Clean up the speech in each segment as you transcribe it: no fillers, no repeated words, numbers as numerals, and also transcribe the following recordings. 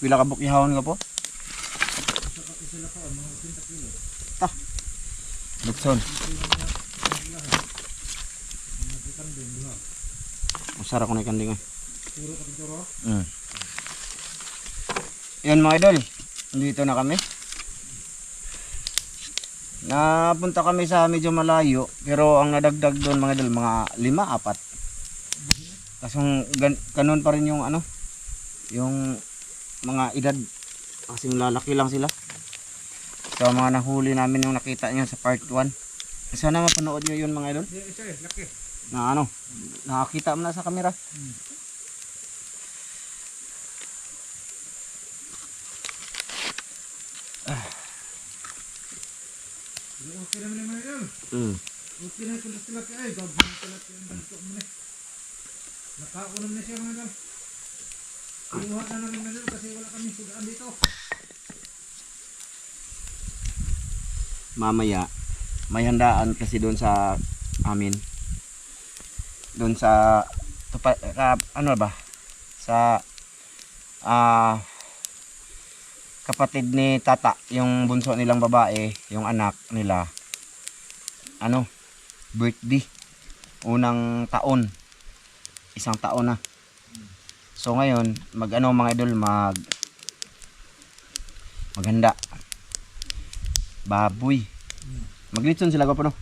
Pila ka bukihawon ka po? Ta. Bukson. Masarap ko na ikanding eh. Yan mga idol. Dito na kami. Napunta kami sa medyo malayo. Pero ang nadagdag doon mga idol, mga 5, 4. Kasong ganun pa rin yung ano. Yung mga edad. Kasing lalaki lang sila. So mga nahuli namin yung nakita nyo sa part 1. Sana mapanood nyo yun mga idol. Na ano, nakakita mo na sa camera. Okay naman yung mga idol. Okay na kung tilapia ay gagawin tilapia ang banto mo na. Nakaulam na siya mga idol. Kinuha na namin mga idol kasi wala kami sugaan dito. Mamaya may handaan kasi doon sa amin. Doon sa ano ba? Sa kapatid ni Tata, yung bunso nilang babae, yung anak nila. Ano? Birthday. Unang taon. Isang taon na. So ngayon, mag-ano mga idol, maghanda. Baboy. Maglitson sila ko po no.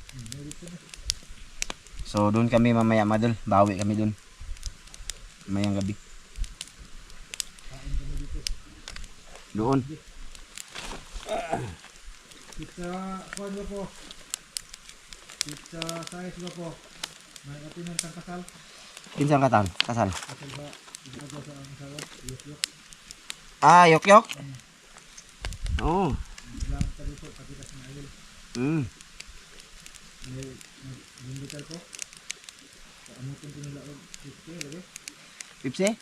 So doon kami mamaya madol, bawi kami doon. Mamayang gabi. Doon. Pizza kuan ba po? Pizza size ba po? May atin ng tangkasal. Kinsang kasal? Kasal. Kasal ba? Ito sa ang sawa. Yok. Ah, yok. Oo. Lang ka dito pakitas ng ayol. May limbital po. Amutin ko nila og 50 lagi. Pipsi?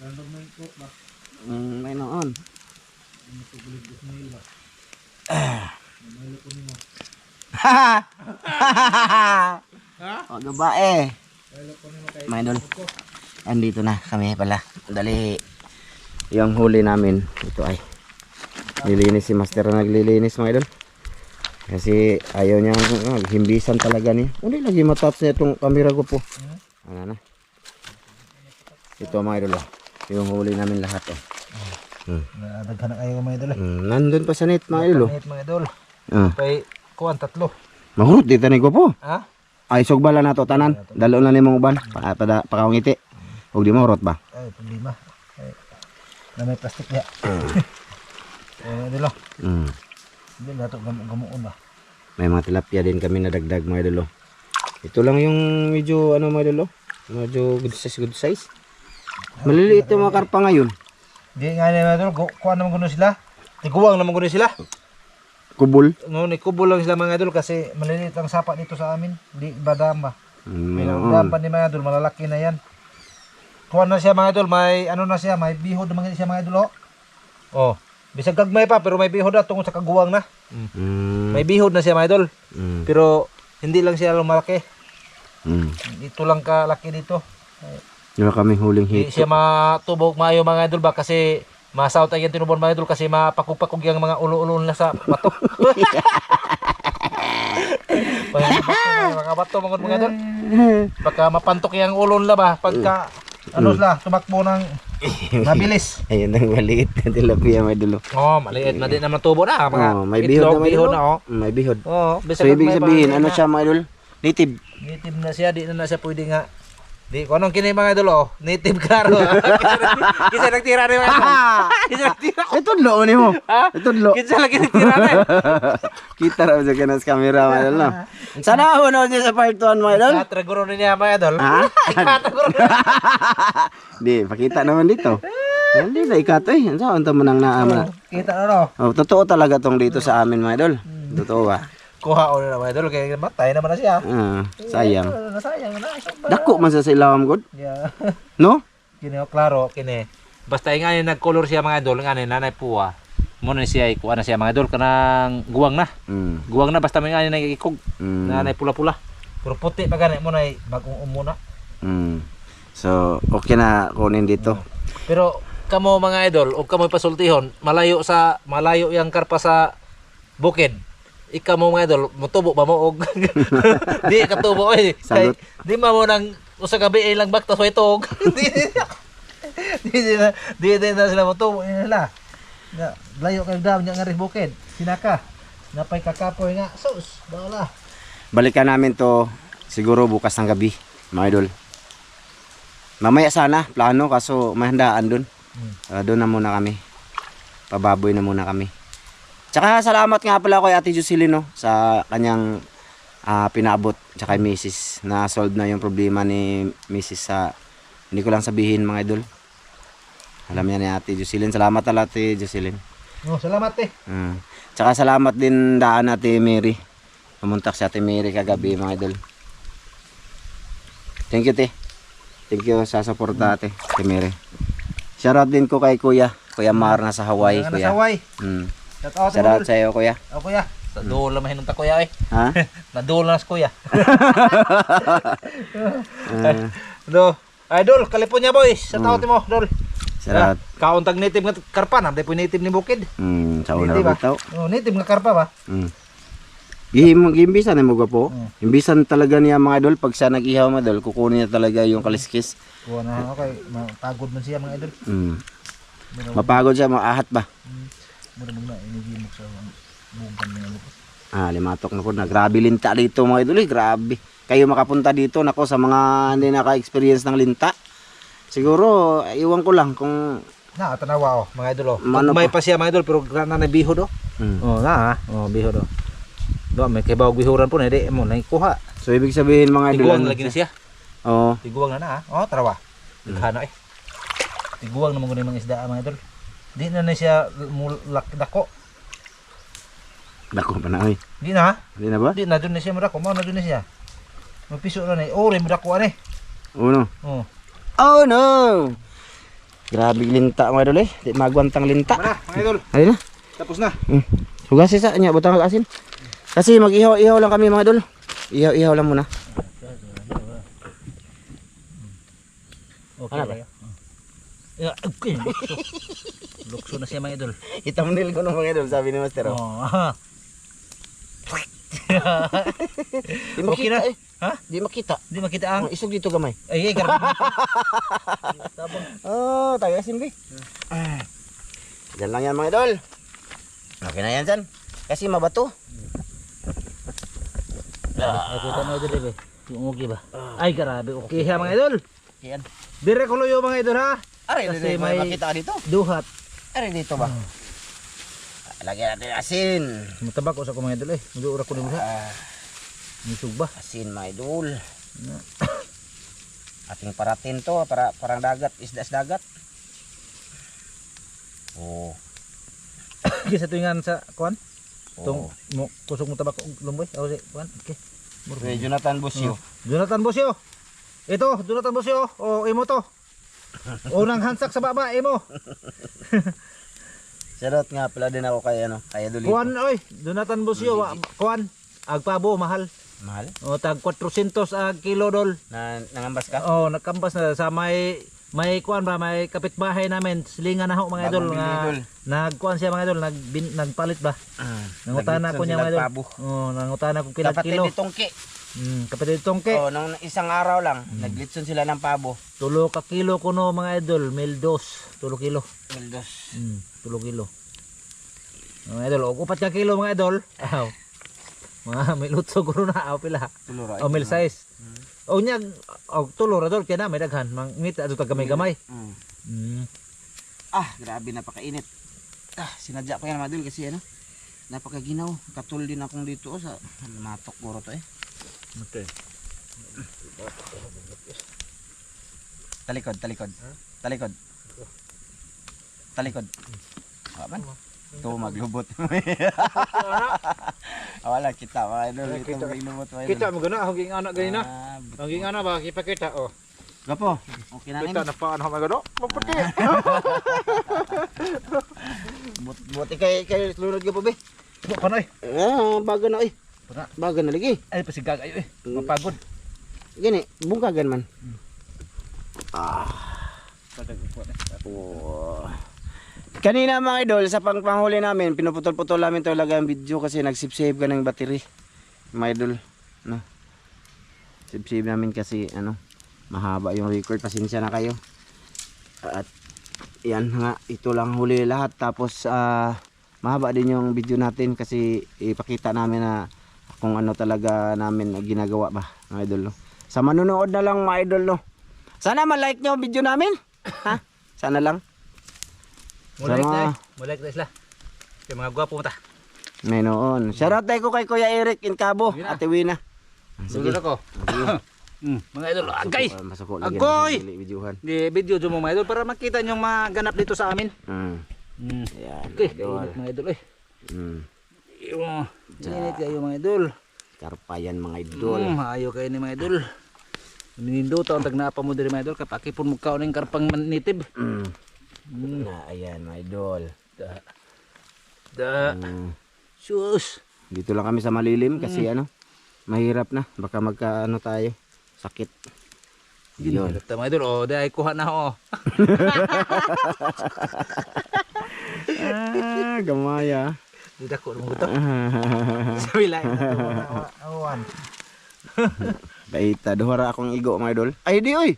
Random may coke ba? May noon. Ano ko bulig Ismail ba? May ko nimo. Ha? Ha? O babae. May ko nimo kay. May idol. Andito na kami pala. Dali. Yung huli namin ito ay nilinis si master na naglilinis mga idol. Kasi ayaw niya himbisan talaga niya. Uli lagi matouch niya itong camera ko po. Ano na. Ito mga idol. Yung huli namin lahat oh. Daghan na kayo mga idol. Nandun pa sa net mga idol. Net mga idol. Kay kuan 3. mahurot dito ni ko po. Ha? Ay sogbala na to tanan. Dalo na nimong uban. Pakawngiti. Huwag di mahurot ba? Ay problema. Ay, na may plastic niya. Idol. Hindi na ito gamuon ba? May mga tilapia din kami na dagdag mga idol. Ito lang yung medyo ano mga idol. Medyo good size. Maliliit yung mga karpa ngayon. Di nga nila idol, kuha naman kuno sila. Tiguwang naman kuno sila. Kubol. No, ni kubol lang sila mga idol kasi maliliit ang sapa dito sa amin. Di badam ba? May Pero dam pa ni mga idol, malalaki na yan. Kuha na siya mga idol, may ano na siya, may bihod naman siya mga idol. Oh. Bisag gagmay pa pero may bihod na tungkol sa kaguwang na. May bihod na siya mga idol. Pero hindi lang siya lumalaki. Ito lang kalaki dito. Wala kami huling Hindi hito. siya matubog maayo mga idol ba kasi masaut ay yan tinubon mga idol kasi mapakupakog yung mga ulo-ulo nila sa bato. Mga bato mga idol. Baka mapantok yung ulo nila ba pagka ano sila tumakbo ng mabilis. Ayun ang maliit na tilapia mga idol. Oh, maliit na din naman tubo na mga May bihod na mga idol. na oh. May bihod. Oh, So ibig sabihin ano siya mga idol? Native. Native na siya, di na siya pwede nga. Di ko anong kini mga idol oh, native klaro. Kisa nagtira rin mga idol. Kisa nagtira. Ito lo ni mo. Ha? Ito lo. Kisa lagi nagtira rin. Kita raw sa kanas camera mga idol no. Sana manood niyo sa part 1 mga idol. Katraguro niya mga idol. Ha? Katraguro. Di, pakita naman dito. Hindi na ikato eh. Saan ito manang naama? Kita na no. Oh, totoo talaga tong dito sa amin mga idol. Totoo ba? Kuha o na mga idol kaya matay naman na siya. Sayang. Sayang na. Dako man sa ilawam god. Yeah. No? Kini o klaro kini. Basta nga ni nagcolor siya mga idol nga ni nanay puwa. Mo na siya kuha na siya mga idol kanang guwang na. Guwang na basta may nga ni nagikog. Nanay pula-pula. Pero puti pa gani mo na bagong umuna. So, okay na kunin dito. Pero kamo mga idol, o kamo pasultihon, malayo yang karpa sa bukid. Ikaw mo mga idol, mutubo ba mo og di katubo eh. Salut. Di ma mo nang usa ka gabi lang baktas way tog. Di na sila mutubo nila. Nga layo kay dam nya nga rin bukid. Sinaka. Napay kakapoy nga. Sus, bala. Balikan namin to siguro bukas ng gabi, mga idol. Mamaya sana, plano, kaso may handaan dun. Doon na muna kami. Pababoy na muna kami. Tsaka salamat nga pala kay Ate Jocelyn, no, sa kanyang pinaabot. Tsaka kay Mrs. na solve na yung problema ni Mrs. sa, hindi ko lang sabihin mga idol. Alam niya ni Ate Jocelyn. Salamat ala Ate Jocelyn. Oh, salamat eh. Tsaka salamat din daan Ate Mary. Pumuntak si Ate Mary kagabi mga idol. Thank you, te. Thank you sa suporta, Ate Mary. Shoutout din ko kay Kuya Mar na sa Hawaii, Nga Kuya. Sa Hawaii. Shoutout sa iyo, Kuya. Oh, kuya. Sa doon lang mahinunta kuya eh. Ha? Nadool na sa kuya. Do, idol, California boys. Sa tao mo, dol. Shoutout. Kauntag native nga karpa na, po native ni bukid. Sa una Native, bitaw. Oh, native nga karpa ba? Gimbisan na mo po. Imbisan talaga niya mga idol pag siya nag-ihaw mga idol, kukunin niya talaga yung kaliskis. Kuha na okay, mapagod man siya mga idol. Mapagod siya, maahat ba? Muna inigimok sa bugan ng lupos. Limatok na po na. Grabe linta dito mga idol, grabe. Kayo makapunta dito nako sa mga hindi naka-experience ng linta. Siguro, iwan ko lang kung Tanawa mga idol Mano may pa? pa siya mga idol pero na bihod Oh, bihod Do may kay bihuran po na di mo naikuha. So ibig sabihin mga idol, Tiguang lagi na siya. Oo. Tiguang na Oh, tarawa. Ighana eh. Tiguang naman guni mga isda mga idol. Di na siya dako. Dako pa na oy. Di na. Hindi na ba? Di na doon na siya madako. Mao na doon na siya. Mapiso na ni. Oh, rin madako ani. Uno. Oh. Oh no. Grabe linta mga idol eh. Di magwantang linta. Mana, mga idol. Ayun na. Tapos na. Hugasi sa nya butang asin. Kasi mag-ihaw-ihaw lang kami mga idol. Ihaw-ihaw lang muna. Okay. Ano ba? Okay. Lukso na siya mga idol. I-thumbnail ko ng mga idol, sabi ni Master. Oh. Di Okay na. makita eh. Ha? Di makita. Di makita ang Ang isog dito gamay. ay garap. Tabang. Oh, tagasin ba? Diyan lang yan mga idol. Okay na yan dyan. Kasi mabato. Nakita mo idol eh. Yung ugi ba? Ay grabe. Okay ha mga idol. Yan. Dire ko loyo mga idol ha. Aray, Kasi may may- makita ka dito. Duhat. Aray, dito ba? Lagyan natin asin. Matabak ko sa ko mga idol eh. Mudura ko ni buha. Nisug ba? Asin mga idol. Ating paratin to, parang dagat, isda dagat. Oh. Kisa tuingan sa kuan. Oh. Tong kusog mo tabak og lumboy. Aw si kuan. Okay. Kay Jonathan Busio. Jonathan Bosio. Ito, Jonathan Bosio. O imo to. Unang hansak sa baba imo. Shoutout nga pala din ako kay kay Adolito. Kuan oy, Jonathan Bosio kuan. Agpabo mahal. Mahal. O tag 400 ag kilo dol. Nangambas ka? Oh, nakambas na sa may kuan ba, may kapitbahay namin, silingan na ho mga idol Bagong nga idol. nagkuan siya mga idol, nagpalit ba? Nangutana ko niya mga idol. Oh, nangutana ko kilag Kapatid kilo. ni Tongki. Kapatid tongke. Oh, nung isang araw lang, naglitson sila ng pabo. 3 ka kilo kuno mga idol, 1,200, 3 kilo. Mildos. 3 kilo. Mga idol, og 4 ka kilo mga idol. Aw. Mga may lutso kuno na aw pila. Tulura. O mil size. O nya og tulo ra dol kaya na may daghan, mangita ato tag gamay-gamay. Grabe napakainit. Sinadya ko yan mga idol kasi napakaginaw. Katul din akong dito sa matok guro to eh. Okay. Talikod. Talikod. Aman. Ito maglubot. Wala kita mga idol. Ito maglubot mga idol. Kita mo gana hanging anak ganina. Hanging anak ba kita oh. Gapo. Okay na Kita rin. na pa ano magano? Maputi. Buti kay lunod ka po be. Panoy. Baga na eh. Baga na lagi. Ay pasigag ayo eh. Mapagod. Gini, bungkagan man. Oh. Kanina mga idol, sa panghuli namin, pinuputol-putol namin talaga ang video kasi nagsip-save ka ng battery. Mga idol, no? Sip-save namin kasi ano, mahaba yung record, pasensya na kayo. At yan nga, ito lang huli lahat. Tapos mahaba din yung video natin kasi ipakita namin na kung ano talaga namin ginagawa ba mga idol, no? Sa manonood na lang mga idol, no? Sana ma-like nyo ang video namin. Ha? Sana lang. Mulek na sila. Yung mga gwapo mo ta. May noon. Shoutout tayo ko kay Kuya Eric in Cabo, Ate Wina. Sige ako. Mga idol, agay! Masuko Agoy! Videohan. Di video dyan mo mga idol para makita nyo maganap dito sa amin. Ayan. Okay, idol. init mga idol eh. Mm. Init kayo mga idol. Karpayan mga idol. Ayaw kayo ni mga idol. Minindo taon tag naapa mo diri mga idol kapakipon mo kaon ng karpang manitib. Ayan mga idol. Sus. Dito lang kami sa malilim kasi ano, mahirap na. Baka magkaano tayo, sakit. Yun. Hirap ta mga idol. O, dahil kuha na ako. Gamaya. Di dako mo to. Sa wilay na awan. Baita, duhara akong igo mga idol. Ay di oy.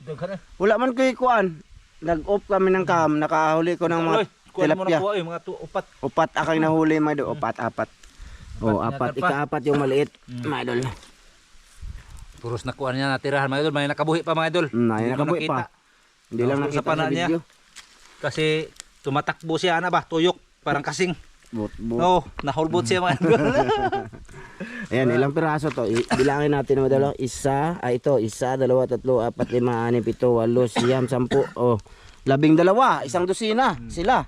Wala man ko'y kuan. Nag-off kami ng cam, nakahuli ko ng mga tilapia. Mga upat. Upat akong nahuli mga idol. Apat. Oh, apat. Ika-apat yung maliit mga idol. Puros na kuan niya natirahan mga idol. May nakabuhi pa mga idol. May nakabuhi pa. Hindi lang nakita sa video. Kasi tumatakbo siya na ba? Tuyok. Parang kasing. But. No, nahulbot siya mga idol. Ayan, ilang piraso to? Bilangin natin mga idol. Isa, isa, dalawa, tatlo, apat, lima, anim, pito, walo, siyam, sampu. Oh, 12, isang dosina sila.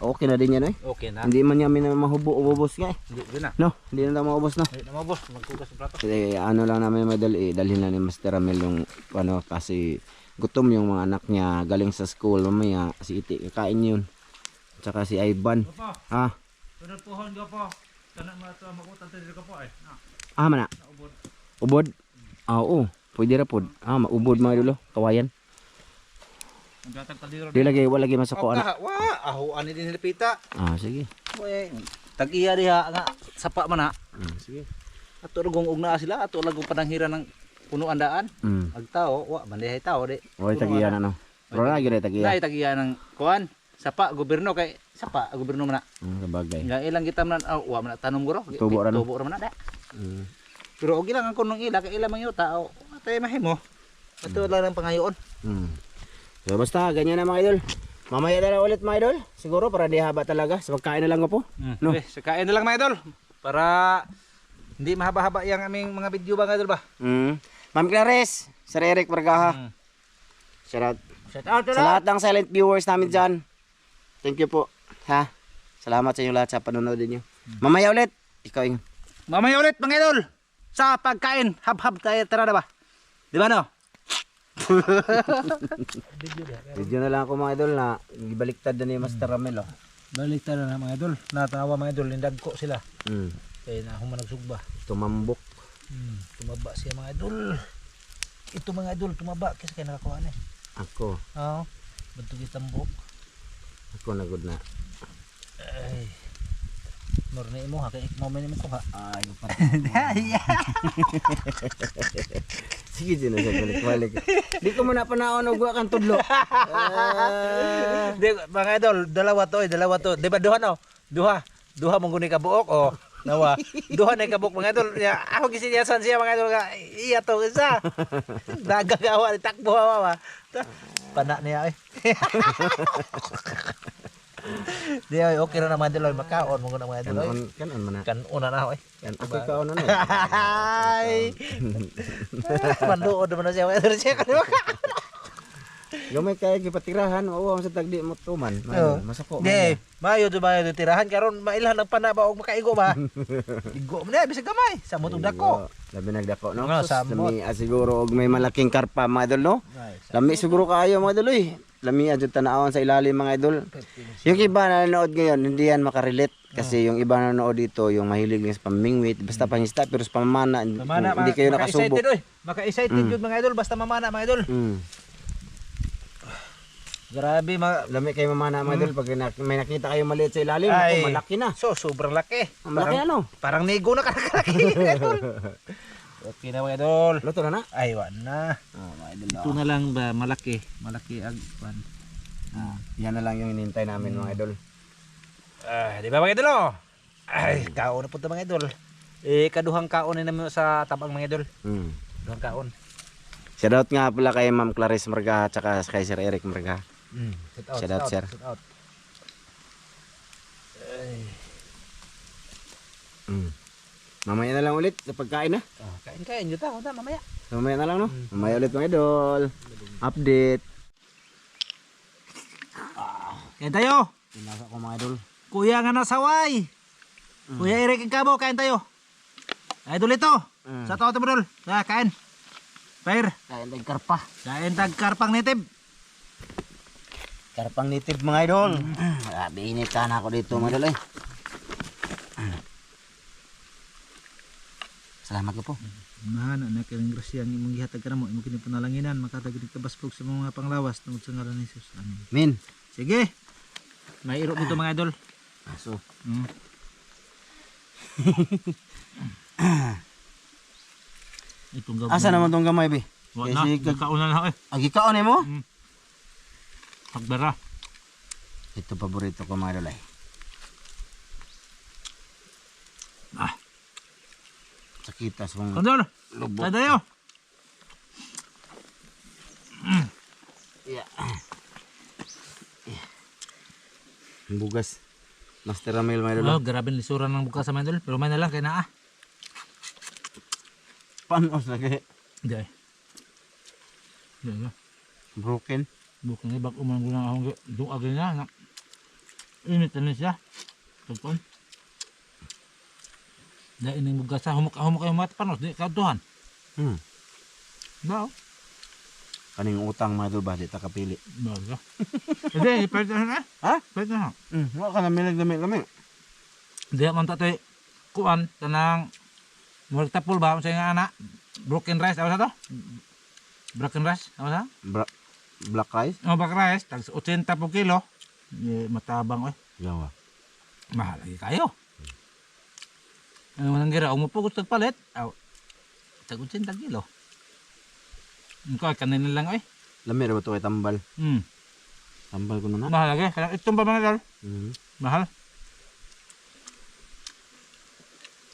Okay na din yan eh. Okay na. Hindi man yamin na ubos nga eh. Hindi na. No, hindi na maubos na. Hindi na maubos. Magkugas ng plato. Kasi ano lang namin madali, dalhin na ni Master Amel yung ano, kasi gutom yung mga anak niya galing sa school. Mamaya si Iti kakain yun. Tsaka si Ivan. Ha? Tunod pohon ka po. Tanak magutan tayo ka po eh. Mana? Ubod. Ubod? Oo. Pwede ra pod. Maubod mga dulo. Kawayan. Di lagi, wala lagi masako anak. Ahuan ni din nilipita. Sige. Tag-iya diha nga sapa man na. Sige. Ato rugong ugna sila, ato lagong pananghiran ng punuan daan. Agtao, mandihay tao di. Oy, tagiya na no. Pero lagi na tagiya. Dai tagiya ng kuan. Sapa gobyerno kay sapa gobyerno man na. Kabagay. Nga ilang kita man wa man tanom guro. Tubo ra no. Tubo ra man na da. Pero og ilang ang kunong ila kay ila man yo tao. Atay mahimo. Ato lang ang pangayoon. So basta ganyan na mga idol. Mamaya na lang ulit mga idol. Siguro para di haba talaga. Sa pagkain na lang ko po. No? Okay, sa kain na lang mga idol. Para hindi mahaba-haba yung aming mga video ba mga idol ba? Ma'am Clarice, Sir Eric Vargaha. Shout out sa lahat ng silent viewers namin dyan. Thank you po. Ha? Salamat sa inyo lahat sa panonood niyo. Mamaya ulit. Ikaw yung... Mamaya ulit mga idol. Sa pagkain. Hab-hab tayo. Tara na ba? Di ba no? Video na lang ako mga idol na ibaliktad na ni Master Ramel. Baliktad na mga idol. Natawa mga idol. Lindag ko sila. Kaya na akong managsugba. Tumambok. Tumaba siya mga idol. Ito mga idol. Tumaba. Kasi kaya nakakuha na eh. Ako. Oo. Bantog itambok. Ako nagod na. Ay. Morna imo ha. Kaya ikmaw man imo ko ha. Ay, sige dyan na siya balik-balik. Di ko muna panahon og kang tudlo. Di mga idol, dalawa to. Di ba duha no? Duha mong guni ka buok o nawa. Duha na ka buok mga idol. Ako gisinyasan siya mga idol ka. Iya to isa. Dagagawa ni takbo wa. Pana niya eh. Di ay okay na naman idol makaon mo na mga idol. Kanon man na. Kanon na ako eh. Okay kaon na. Ay. Manduod naman na siya mga idol siya kanimo. Gamay kaya gipatirahan, oo sa tagdi mo tuman. Masako. Di, mayo do tirahan karon mailhan ang pana ba og makaigo ba? Igo mo na bisag gamay, samot og dako. Labi nagdako no. Samot. Siguro og may malaking karpa mga idol no. Lami siguro kaayo mga idol eh. Lami adto tanawon sa ilalim mga idol. Yung iba na nanood ngayon, hindi yan makarelate kasi yung iba na nanood dito, yung mahilig lang sa pamingwit, basta pangista pero sa pamana hindi kayo nakasubok. Maka-excited yun mga idol basta mamana mga idol. Grabe Lami kayo mamana mga idol. Pag may nakita kayo maliit sa ilalim, Ay. ako, malaki na. So, sobrang laki. Malaki ano? Parang nego na kalaki, mga idol. Okay na, mga idol. Luto na na? Ay, wala na. Mga idol. Ito na lang ba, malaki. Malaki agpan. Yan na lang yung hinintay namin mga idol. Di ba, mga idol, oh? Ay, kaon na po ito, mga idol. Kaduhang kaon na namin sa tabang, mga idol. Kaduhang kaon. Shoutout nga pala kay Ma'am Clarice Marga at saka kay Sir Eric Marga. Shout out, sir. Shout out. Mamaya na lang ulit sa pagkain na. Kain nyo ta, mamaya. Mamaya na lang no. Mamaya ulit mga idol. Update. Kain tayo. Pinasa ko mga idol. Kuya nga nasaway. Kuya Eric and Cabo, kain tayo. Idol ito. Sa tao ito, idol. Kain. Pair. Kain tag karpa. Kain tag karpang native. Karpang native mga idol. Grabe init ka na ako dito mga idol eh. Salamat ko po. Mahan, anak ng grasya ang imong gihatag ka na mo. Imong kinipunalanginan. Makatagid ka basbog sa mga panglawas. Tungod sa ngalan ni Jesus. Amen. Min. Sige. May iro dito mga idol. Aso. Itong gabon. Asa naman tong gamay be? Wala na. Kaunan na ako eh. Agi kaon mo? Pagbara. Ito paborito ko mga idol eh. Sakitas mong Kandol. lubot. Kain tayo. Yeah. Bugas. Master Ramil mga idol. Oh, grabe lisuran ng bukas sa mga idol. Pero may na lang kaya na Panos lagi. Hindi. Hindi. Broken. Bukan ni bag umang gulang akong doon agad na. Init na siya. Tugpon. Dahil ining bugas sa humuk kayo mga panos. Di kautuhan. Bao. Kaning utang mga idol ba? Di ta kapili. Baga. Hindi, pwede na. Ha? Pwede na. Wala ka namin nagdami. Hindi man tatay kuan. Tanang murag tapol ba? Sa nga anak. Broken rice. Apa sa to? Broken rice. Apa sa? Black rice? Oh, black rice. Tag 80 po kilo. Matabang eh. Yawa. Mahal lagi kayo. Ano man ang gira, umupo ko sa palit. Aw. Tag 80 kilo. Ikaw, kanina lang eh. Lami ba ito kay tambal? Tambal ko na na. Mahal lagi. Kaya itong ba mga dal? Mahal.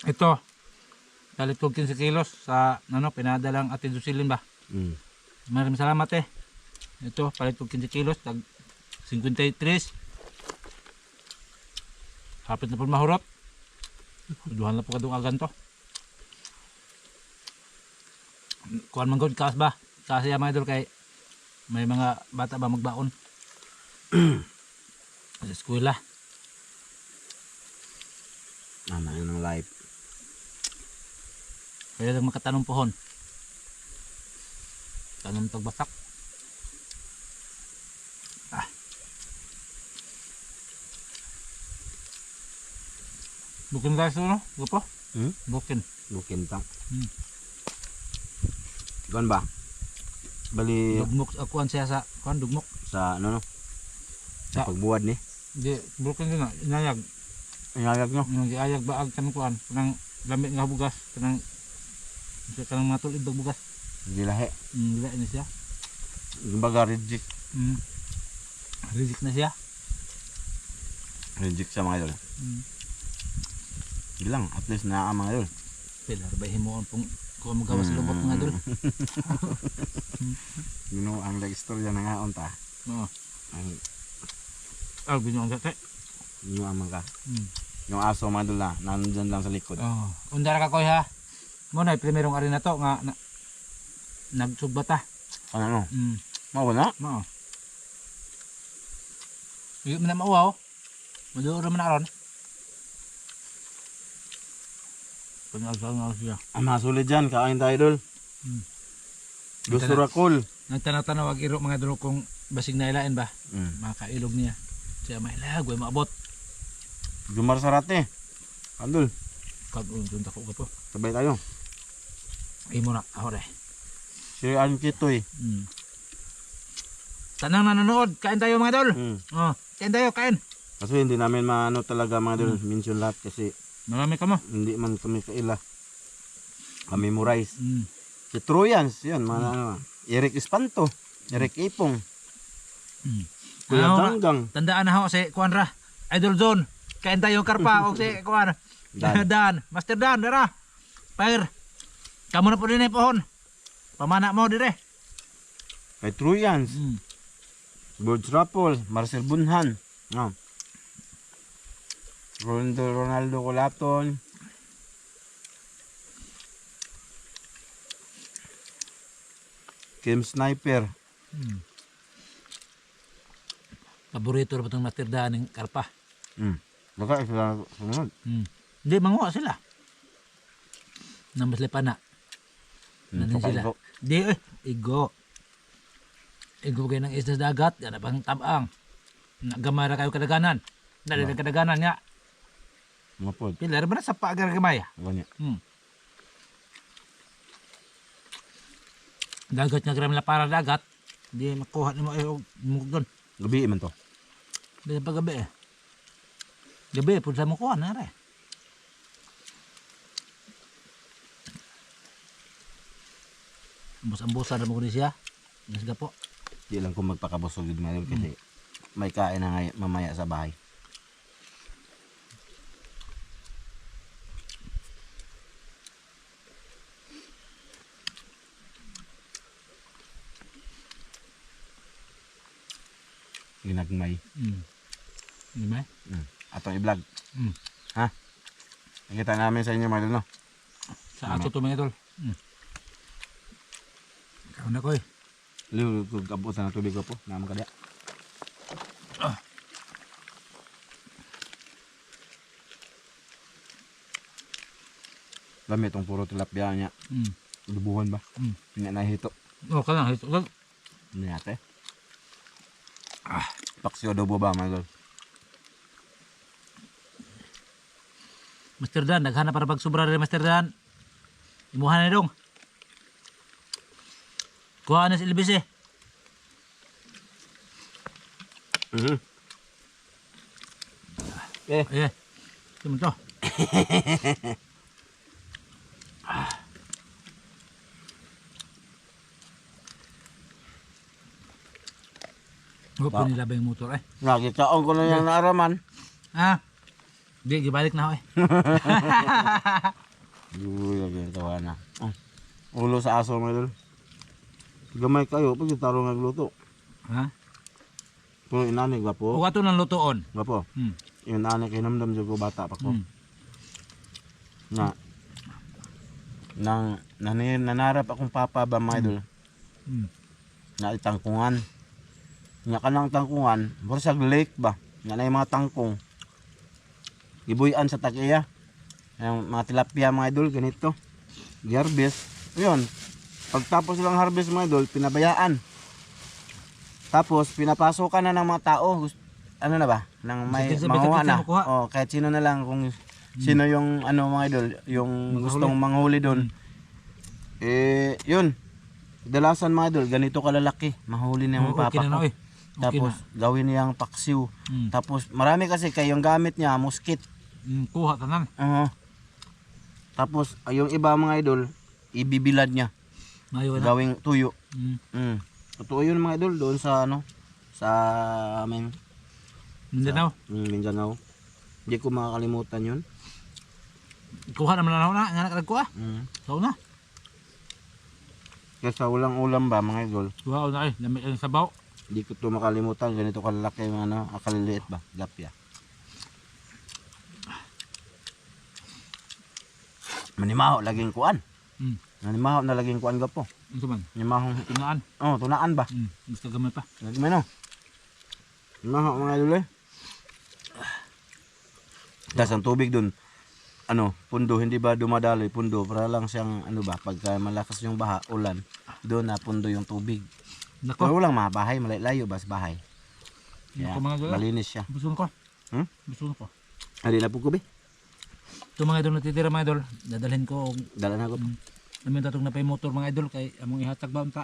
Ito. Dalit ko 15 kilos sa pinadalang Ate Dusilin ba? Maraming salamat eh. Ito, palit ko 15 kilos. Tag 53. Hapit na po mahurot. Duhan na po kadung agan to. Kuhan man good kas ba? Kasi yung mga idol kay may mga bata ba magbaon sa eskwela. Ano yun ang life. Kaya lang makatanong pohon. Tanong tagbasak. Bukin guys no? Gupo? Bukin. Bukin tang. Kuan ba? Bali Dugmok akuan siya sa kuan dugmok. sa ano no? Sa pagbuwad ni. Di bukin din na inayag. Inagag nyo. Yung giayag baag kan kuan kanang lamit nga bugas kanang kanang matulid og bugas. Hindi lahi. Dila ni siya. Kumbaga reject. Reject na siya. Reject sa mga idol. Bilang at least na ang mga idol. Pilar ba himuon pong kung magawas lubot mga idol. Ang istorya na nga unta. Oo. Ang Binuang gate. yung amang ka. Yung aso mga idol na nandyan lang sa likod. Oo. Undara ka koy ha. Mo na primerong ari na to nga nagsugbata. Ano? Mawala? Mao. Iyo man mauwaw. Maduro man aron. Pag-asaw nga siya. Ang mga sulit dyan, kain tayo idol. Gusto rakol. Nagtanaw-tanaw ag iro mga idol kung basig na ilain ba. Makailog niya. Siya mailag, way maabot. Gumar sarate. Andol. Kag-untunta ko po. Sabay tayo. Imo na, ako deh. Si Ann Kitoy. Sanang nanonood, kain tayo mga idol. Mm. Oh, kain tayo, kain. Kasi hindi namin maano talaga mga idol, mention lahat kasi Marami ka mo. hindi man kami kaila. Kami memorize. Mm. Si Troyans, yun, mga ano, Eric Espanto, Eric Ipong, Mm. Kuya Ano, Ganggang, tandaan na ho si Kuanra, Idol Zone. Kain tayo karpa o si Kuan. Dan. Dan, Master Dan, dara. Pair. Kamu na po din pohon. Pamana mo dire. kay Troyans, Mm. George Rapol, Marcel Bunhan, no. Ronaldo Colaton, Kim Sniper, Mm. Paborito na ba itong Master Dan ng karpa? baka sila sunod. Mm. Hindi, manguha sila. Nambas pa na. Nanin sila. Di, igo. Igo kayo ng isda sa dagat, yan pang tabang. Nagamara kayo kadaganan. Dali na kadaganan nga. Mga pod, Pilar ba na sa paagar-gamay? ganyan. Hmm. Dagat nga gram na para dagat. Di makuha ni mo ay doon. Gabi man to. Di pa gabi eh. Gabi, pun sa makuha na rin. Ambos-ambosan na mo ko siya. Nasga po. Di lang ko magpakabusog yun mga idol kasi may kain na ngay mamaya sa bahay. Ginagmay. Di ba? Atong i-vlog. Mm. Ha? Nakita namin sa inyo mga idol, no? Sa ato to mga idol. Ikaw na ko eh. Liw, kabutan ng tubig ko po. Naman ka diya. Lami itong puro tilapia niya. Lubuhan ba? Hindi na hito. Oh, ka lang. Ito. Ano yate? Paksi adobo ba mga idol? Master Dan, naghanap para pagsubra rin Master Dan. Imuhan na dong. Kuha na si Ilbis eh. Eh. Ito mo to. Huwag pinilabay yung motor eh. Nakitaon ko na yung naaraman. Ah. Di, gibalik na ako eh. Uy, lagi tawa na. Ulo sa aso mga idol. Gamay kayo, pag taro nagluto. Ha? Kung inani, gwapo. Huwag ito ng lutoon. Gwapo. Hmm. Yung inani, kinamdam dyan ko bata pa ko. Na, nanarap akong papa ba mga idol. Na itangkungan. Nga ka ng tangkungan, sa lake ba? Nga na yung mga tangkong. Gibuyan sa takiya. Yung mga tilapia mga idol, ganito. Garbis. Yun. Pagtapos silang harvest mga idol, pinabayaan. Tapos, pinapasokan na ng mga tao. Ano na ba? Nang may manguha na. O, kahit sino na lang kung sino yung ano mga idol, yung gustong manghuli doon. Yun. Dalasan mga idol, ganito kalalaki. Mahuli na yung papa ko. Tapos, gawin niyang paksiw. Tapos, marami kasi kayong gamit niya, muskit. Kuha tanan. Tapos, yung iba mga idol, ibibilad niya. Gawing tuyo. Totoo yun mga idol, doon sa ano, sa aming Mindanao. Mindanao. Hindi ko makakalimutan yun. Kuha naman na ako na, nga nakagkuha. So na. Kasi walang ulam ba mga idol, Kuha na eh, lamig ang sabaw. hindi ko ito makalimutan. Ganito kalalaki yung ano, kaliliit ba, gapya. Manimaho, laging kuan. Manimaho na laging kuan gapo. Ito man. Manimahong, Tunaan. tunaan ba? Gusto gamay pa. Lagman no. Manimaho mga idol eh. Tapos ang tubig dun, ano, pundo, hindi ba dumadaloy, pundo, para lang siyang, ano ba, pagka malakas yung baha, ulan, doon na pundo yung tubig. Nako. Pero walang mga bahay, malayo ba sa bahay. Kaya, Nako mga idol. malinis siya. Gusto ko. Gusto ko. Hindi na po kubi. Ito mga idol natitira mga idol. Dadalhin ko. Dala na ko. Namin tatong na pa yung motor mga idol. Kay among ihatag ba unta.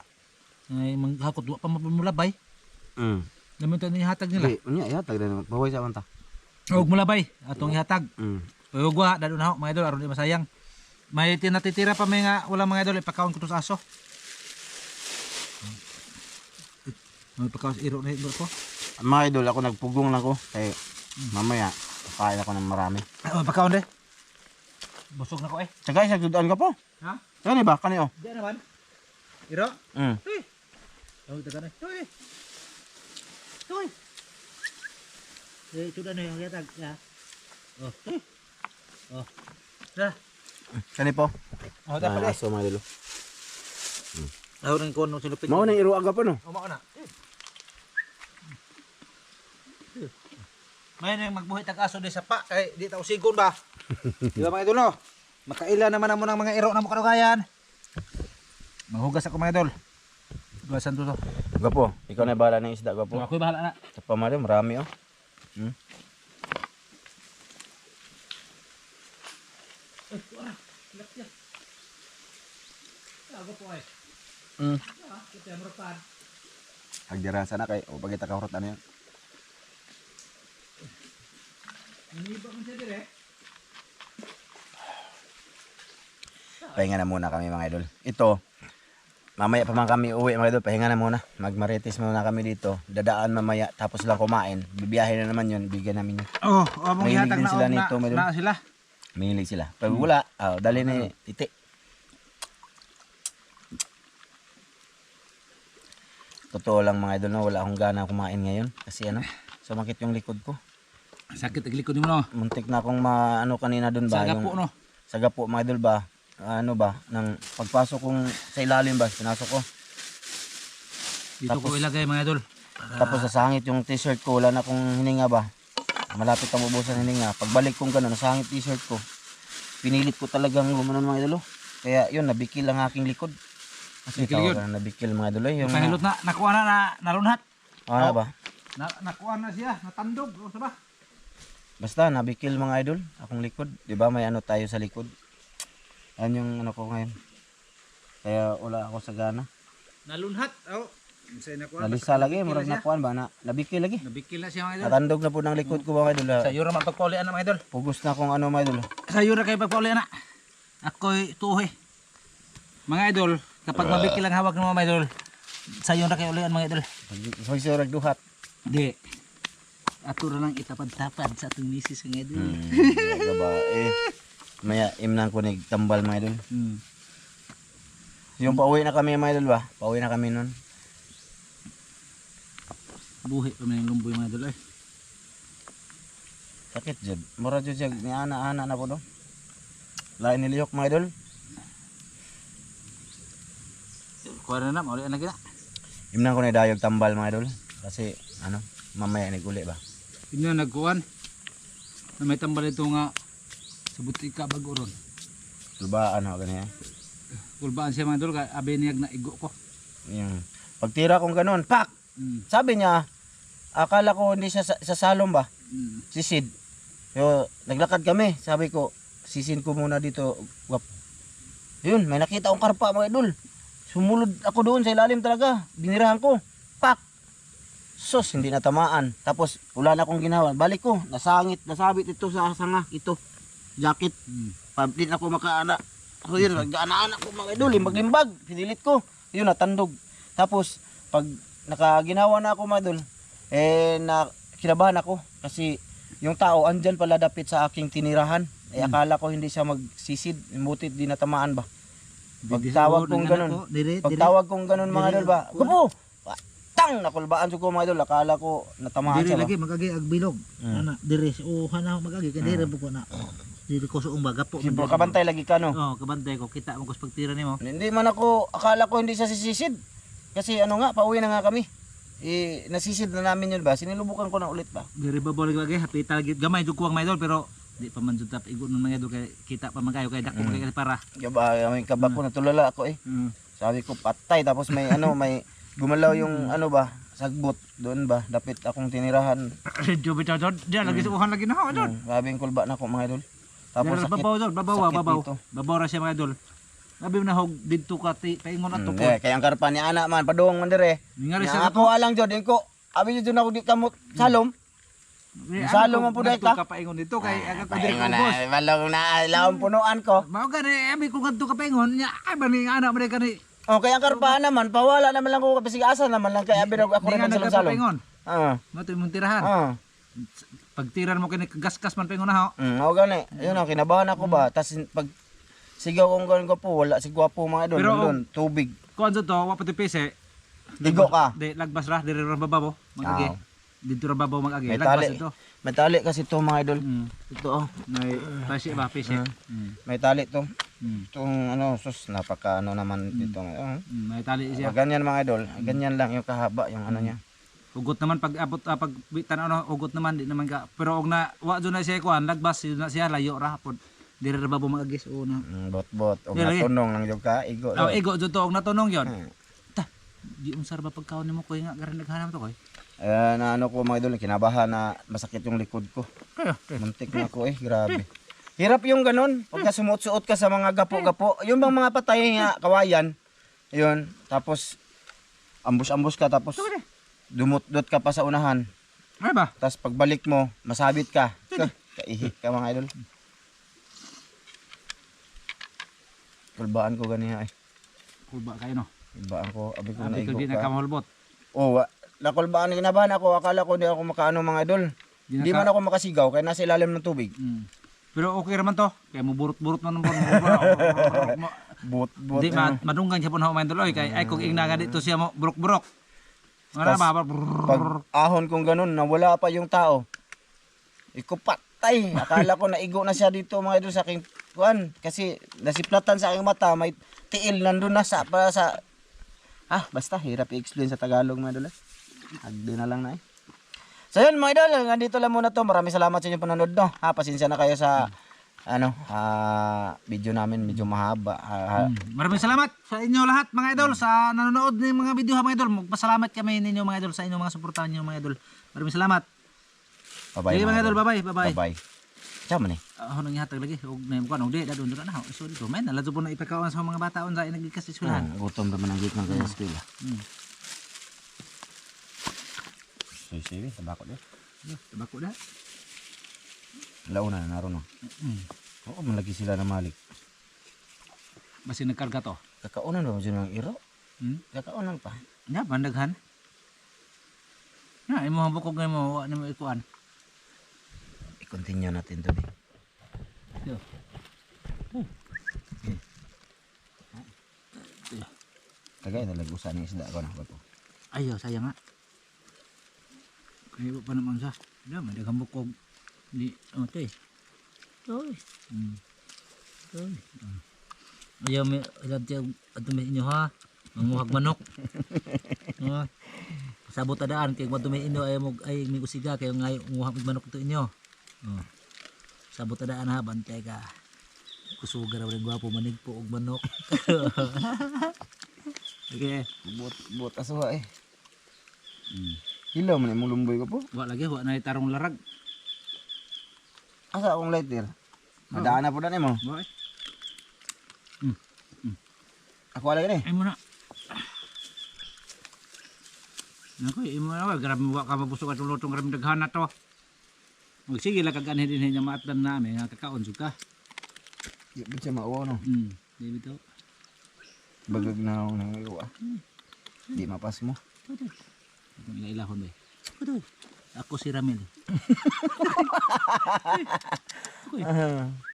Ay manghakot. Wa pa mapamulabay. Mm. Naman ito ihatag nila. Di, unya ihatag na baway sa manta. Huwag mo labay. Atong ihatag. Mm. Huwag wa. Dado na ho mga idol. Aron di masayang. May tinatitira pa may nga. Wala mga idol. Ipakaon ko to sa aso. May pakaon sa iro na idol ko. Mga idol, ako nagpugong lang ko. Kaya mamaya, kakain ako ng marami. Oh, pakaon de. Busog na ko eh. Tsaka isa, tudaan ka po. Ha? Kani ba? Kani oh. Diyan naman. Iro? Mm. Tuy. Tawag taga na. Tuy. Tuy. Eh, sudah na yung yatag. Ya. Oh. Tuy. Oh. Dah. Kani po. Oh, dapat eh. Aso mga idol. Ako rin ko nung silupin. Mao nang iruag po no. Oh, mao na. May nang magbuhi tag aso di sa pa kay di ta usigon ba. Di ba mga idol no? Makaila naman amo ng mga iro na mo kadugayan. Mahugas ako mga idol. Hugasan to to. Gapo, ikaw na bahala ng isda gapo. Ako'y bahala na. Sa pamari, marami oh. Hmm? Eh, wala. Lakya. Ako po ay. Mm. Ah, kita merupan. Hagdira sana kay o bagay ta kahurot ano yan. Ini ba man siya dire? Pahinga na muna kami mga idol. Ito, mamaya pa man kami uwi mga idol. Pahinga na muna. Magmarites muna kami dito. Dadaan mamaya tapos lang kumain. Bibiyahe na naman yun. Bigyan namin yun. Oh, among Mahilig ihatag din na sila og nito, na, medyo. na sila. Mahilig sila. Pag wala, dali ni titi. Totoo lang mga idol na wala akong gana kumain ngayon. Kasi ano, sumakit yung likod ko. Sakit ang likod mo no. Muntik na akong maano kanina dun ba. Sa gapo no. Sa gapo mga idol ba. Ano ba, nang pagpasok kong sa ilalim ba, pinasok ko. Dito Tapos- ko ilagay mga idol. Tapos nasangit yung t-shirt ko, wala na akong hininga ba. Malapit ang ubusan ng hininga. Pagbalik kong gano'n, nasangit t-shirt ko. Pinilit ko talagang gumanon mga idol. Kaya yun, nabikil ang aking likod. Kasi Bikil yun. tawag na nabikil mga idol. Yung Pahilot na nakuha na nalunhat. ano ba? Nakuha na siya, natandog, o sa ba? Basta nabikil mga idol, akong likod. 'Di ba may ano tayo sa likod? Yan yung ano ko ngayon. Kaya wala ako sa gana. Nalunhat. Oh. Say nakuha. Nalisa lagi, murag nakuan ba na nabikil lagi. Nabikil na siya mga idol. Natandog na po ng likod ko mga idol. Sa iyo naman pagpaulian na mga idol. Pugos na akong ano mga idol. Sa iyo na kayo pagpaulian na. Ako'y tuhoy. Mga idol, kapag mabikil ang hawak ng mga idol, sa iyo na kayo ulian mga idol. Hoy sir, duhat. Di. Ato na lang itapad-tapad sa atong misis mga idol. Diba ba? Maya imnang ko tambal mga idol. Yung pauwi na kami mga idol ba? Pauwi na kami nun. Buhi pa man yung lumboy mga idol. Sakit jud. Mura jud siya ni ana-ana na po do. Lain nilihok mga idol. Kuha na na, maulian na gina. Imnang ko na dayog tambal mga idol. Kasi ano, mamaya niguli ba? Yun na nagkuhan. Na may tambal ito nga sa butika bago ron. Diba ano ganyan? Kulbaan siya mga idol, kaya abe niyag na igo ko. Yung pagtira kong ganun, pak! Sabi niya, akala ko hindi siya sa salom ba? Sisid. Yo, naglakad kami. Sabi ko, sisin ko muna dito. Wap. Yun, may nakita akong karpa mga idol. Sumulod ako doon sa ilalim talaga. Binirahan ko. Pak! Sus, hindi natamaan. Tapos, wala na akong ginawa. Balik ko, nasangit, nasabit ito sa sanga. Ito, jacket. Di na ako makaana. So yun, nag-aana ko mga idol. Limbag-limbag. Pinilit ko. Yun, natandog. Tapos, pag nakaginawa na ako mga idol, kinabahan ako. Kasi, yung tao, andyan pala dapit sa aking tinirahan. Akala ko hindi siya magsisid. Butit, di natamaan ba? Pagtawag kong ganun. Pagtawag kong ganun mga idol ba? Gupo! Tang! Nakulbaan ko mga idol. Akala ko natamaan Diri siya ba? lagi magagi agbilog. Ana, diri hana magagi kay diri buko na. Diri ko suong baga po. Siyempre, kabantay lagi ka no? Oh, kabantay ko kita mo kus pagtira nimo. Hindi man ako, akala ko hindi siya sisisid. Kasi ano nga, pauwi na nga kami. Nasisid na namin yun ba? Sinilubukan ko na ulit ba? Diri babaw lagi hapita lagi gamay jud kuwang maydol pero di pa man jud tap igon ng mga idol kay kita pa man kayo kay dako kay para. Diba, may kabak ko, natulala ako eh. Sabi ko, patay. Tapos may ano, may gumalaw yung ano ba, sagbot doon ba, dapit akong tinirahan. Jobi jod, diyan lagi suuhan lagi na ho jod. Grabing kulba na ako mga idol. Tapos sakit, babaw jod, babaw sakit babaw. dito. Babaw ra siya mga idol. Labi na hog didto ka paingon ato ko. Kaya ang karpa ni ana man, padung man dire. Ngari Nga sa ako alang jod, ko abi jud na ako di kamot salom. Salo man po dahil ka. Kapaingon dito kay aga ko diri Paingon ubos. na, balong na laom punuan ko. Mao gani abi ko kadto kapaingon nya ay bani ana man kani. Oh, kaya ang karbahan naman, pawala naman lang ko kasi asa naman lang kaya abi ako rin sa salom. Kapaingon. Ah. Mo to imong tirahan. Ah. Pagtiran mo kini kagaskas man paingon na ho. Oo gani. Ayun na kinabahan ako ba. Tas pag sigaw kong gawin ko po, wala si gwapo mga idol. Pero, Doon, tubig. Kuan to wa pati pese. Ligo ka. Di lagbas ra diri ra babaw magagi. Dito ra babaw magagi. May Lagbas tali. ito. May tali kasi to mga idol. Ito oh. May pese ba pese. May tali to. Mm. Itong ano, sus, napaka ano naman dito. May tali siya. Ganyan mga idol. Ganyan lang yung kahaba, yung ano niya. Ugot naman pag abot pag bitan ano ugot naman di naman ka. Pero og na wa do na siya kuan lagbas yun na siya layo ra pod. Diri ra babaw magagi so na. Bot-bot. O Dili. natunong lang yung ka, igo. Oh, ego jud to og natunong yon. Hmm. Ta, di unsar ba pagkaon nimo koy nga garan naghanam to koy. Na ano ko mga idol, kinabahan na masakit yung likod ko. Kaya, Muntik na ako grabe. Hirap yung ganun, pagka sumuot-suot ka sa mga gapo-gapo. Yung bang mga patay nga kawayan, yun, tapos ambus-ambus ka, tapos dumut-dot ka pa sa unahan. ay ba? Tapos pagbalik mo, masabit ka. Kaihi ka mga idol. Kulbaan ko ganiya ay. Kulba kayo no. Kulbaan ko, abi ko Abi naigo ko di ka. nakamulbot. Oh, nakulbaan kinabahan ako, akala ko di ako makaano mga idol. Di man ako makasigaw, kaya nasa ilalim ng tubig. Pero okay raman to. Kaya mo burot-burot man mo. Bot-bot. Di madunggan siya po na humayin tuloy kay ay kung ingnaga dito siya mo burok-burok. Wala ba? Pag ahon kong ganun, nawala pa yung tao. Iko patay. Akala ko naigo na siya dito mga idol sa aking kuan. Kasi nasiplatan sa aking mata, may tiil nandun na sa, para sa... basta hirap i-explain sa Tagalog mga idol. Agdi na lang na eh. So yun mga idol, nandito lang muna to. Maraming salamat sa inyong panonood no. Pasensya na kayo sa video namin medyo mahaba. Maraming salamat sa inyo lahat mga idol sa nanonood ng mga video mga idol. Magpasalamat kami ninyo mga idol sa inyong mga suportahan niyo mga idol. Maraming salamat. Bye-bye Sige mga idol, bye-bye. Bye-bye. Bye-bye. Ciao man eh. Nang ihatag lagi og na mo kan og di dadon na na. So dito man naladto po na ipakaon sa mga bataon sa nagikas sa eskwelahan. Gutom naman ang gitnang kaya eskwela. Sige, tabako din. Tabako da. Launa na naroon no. Oo, malagi sila na malik. Basi nagkarga to. Kakaunan ba mo dyan ng iro? Kakaunan pa. Ya, bandaghan. Na, imo hambukog nga mo, wa nimo ikuan. I-continue natin to. Yo. Tagay, nalagusan ng isda ko na. Ayo, sayang nga. Kayo pa naman sa. Ya, mandaghang bukog. Di, okay. Oy. Oy. Ayaw may ilan tiya adumi inyo ha. Manguhag manok. Sabot adaan kay madumi inyo ay mo ay may usiga kay ngayo nguhag manok to inyo. Sabot adaan ha bantay ka. Kusuga raw ring gwapo manig po og manok. Okay. Buot aswa eh. Hilaw man imong lumboy ko po. Wa lagi wa na tarong larag. Asa akong lighter? Madaan na po na mo. Wa. Ako lagi ni. Ay mo na. Nako, imo na grabe wa ka mabusog atong lutong grabe daghan na to. Ug sige la kag anhin din nya maatlan nami nga kakaon jud ka. Di ba siya mauwa no? Di bitaw. Bagag na akong nangayawa. Di mapas mo. Kung ilailahon ba. Ako si Ramil.